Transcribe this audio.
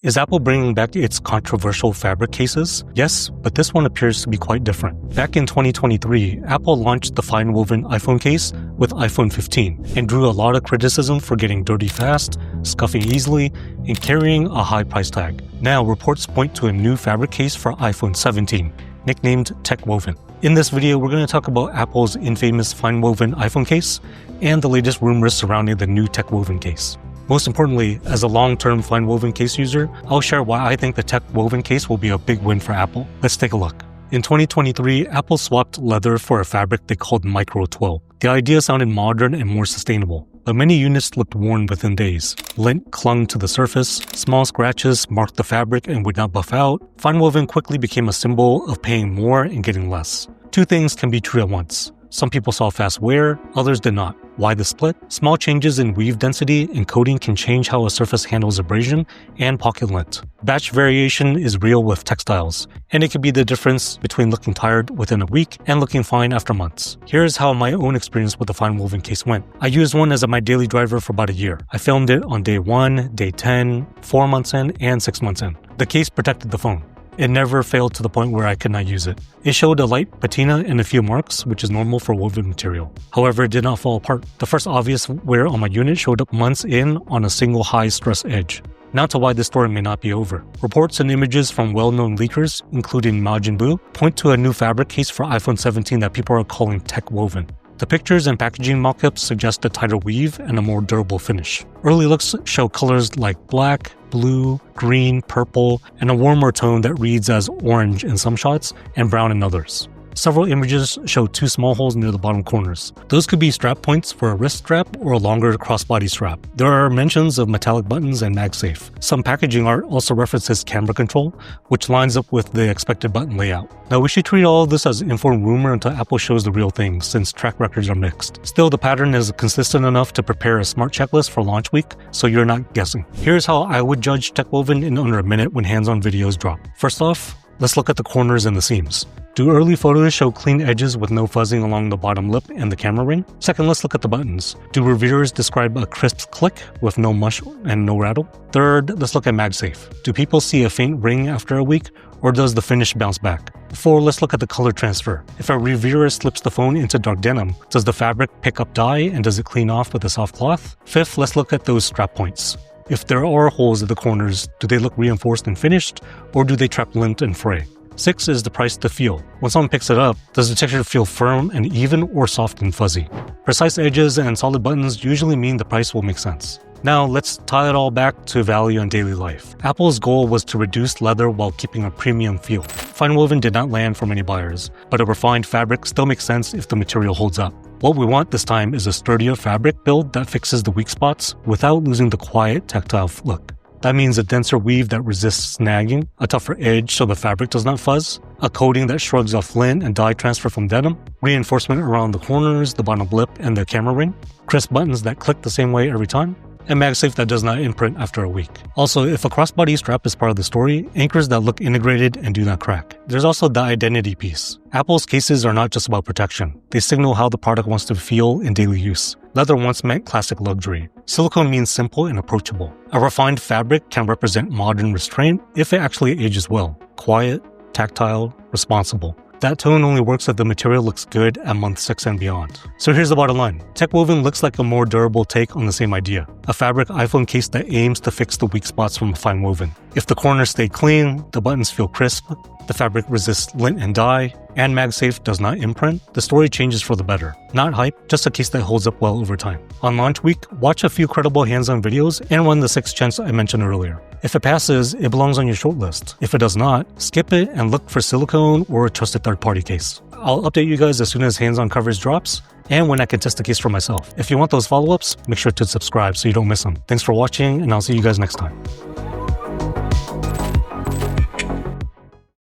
Is Apple bringing back its controversial fabric cases? Yes, but this one appears to be quite different. Back in 2023, Apple launched the FineWoven iPhone case with iPhone 15 and drew a lot of criticism for getting dirty fast, scuffing easily, and carrying a high price tag. Now, reports point to a new fabric case for iPhone 17, nicknamed FineWoven. In this video, we're going to talk about Apple's infamous FineWoven iPhone case and the latest rumors surrounding the new FineWoven case. Most importantly, as a long-term FineWoven case user, I'll share why I think the FineWoven case will be a big win for Apple. Let's take a look. In 2023, Apple swapped leather for a fabric they called Micro 12. The idea sounded modern and more sustainable, but many units looked worn within days. Lint clung to the surface, small scratches marked the fabric and would not buff out. FineWoven quickly became a symbol of paying more and getting less. Two things can be true at once. Some people saw fast wear, others did not. Why the split? Small changes in weave density and coating can change how a surface handles abrasion and pocket lint. Batch variation is real with textiles, and it could be the difference between looking tired within a week and looking fine after months. Here's how my own experience with the FineWoven case went. I used one as my daily driver for about a year. I filmed it on day 1, day 10, 4 months in, and 6 months in. The case protected the phone. It never failed to the point where I could not use it. It showed a light patina and a few marks, which is normal for woven material. However, it did not fall apart. The first obvious wear on my unit showed up months in on a single high-stress edge. Now to why this story may not be over. Reports and images from well-known leakers, including Majin Buu, point to a new fabric case for iPhone 17 that people are calling FineWoven. The pictures and packaging mockups suggest a tighter weave and a more durable finish. Early looks show colors like black, blue, green, purple, and a warmer tone that reads as orange in some shots and brown in others. Several images show 2 small holes near the bottom corners. Those could be strap points for a wrist strap or a longer crossbody strap. There are mentions of metallic buttons and MagSafe. Some packaging art also references camera control, which lines up with the expected button layout. Now, we should treat all of this as informed rumor until Apple shows the real thing, since track records are mixed. Still, the pattern is consistent enough to prepare a smart checklist for launch week, so you're not guessing. Here's how I would judge FineWoven in under a minute when hands-on videos drop. First off, let's look at the corners and the seams. Do early photos show clean edges with no fuzzing along the bottom lip and the camera ring? Second, let's look at the buttons. Do reviewers describe a crisp click with no mush and no rattle? Third, let's look at MagSafe. Do people see a faint ring after a week, or does the finish bounce back? Four, let's look at the color transfer. If a reviewer slips the phone into dark denim, does the fabric pick up dye and does it clean off with a soft cloth? Fifth, let's look at those strap points. If there are holes at the corners, do they look reinforced and finished, or do they trap lint and fray? 6 is the price to feel. When someone picks it up, does the texture feel firm and even or soft and fuzzy? Precise edges and solid buttons usually mean the price will make sense. Now let's tie it all back to value and daily life. Apple's goal was to reduce leather while keeping a premium feel. FineWoven did not land for many buyers, but a refined fabric still makes sense if the material holds up. What we want this time is a sturdier fabric build that fixes the weak spots without losing the quiet, tactile look. That means a denser weave that resists snagging, a tougher edge so the fabric does not fuzz, a coating that shrugs off lint and dye transfer from denim, reinforcement around the corners, the bottom lip, and the camera ring, crisp buttons that click the same way every time, and MagSafe that does not imprint after a week. Also, if a crossbody strap is part of the story, anchors that look integrated and do not crack. There's also the identity piece. Apple's cases are not just about protection. They signal how the product wants to feel in daily use. Leather once meant classic luxury. Silicone means simple and approachable. A refined fabric can represent modern restraint if it actually ages well. Quiet, tactile, responsible. That tone only works if the material looks good at month 6 and beyond. So here's the bottom line. FineWoven looks like a more durable take on the same idea. A fabric iPhone case that aims to fix the weak spots from FineWoven. If the corners stay clean, the buttons feel crisp, the fabric resists lint and dye, and MagSafe does not imprint, the story changes for the better. Not hype, just a case that holds up well over time. On launch week, watch a few credible hands-on videos and run the 6 chance I mentioned earlier. If it passes, it belongs on your shortlist. If it does not, skip it and look for silicone or a trusted third-party case. I'll update you guys as soon as hands-on coverage drops and when I can test the case for myself. If you want those follow-ups, make sure to subscribe so you don't miss them. Thanks for watching, and I'll see you guys next time.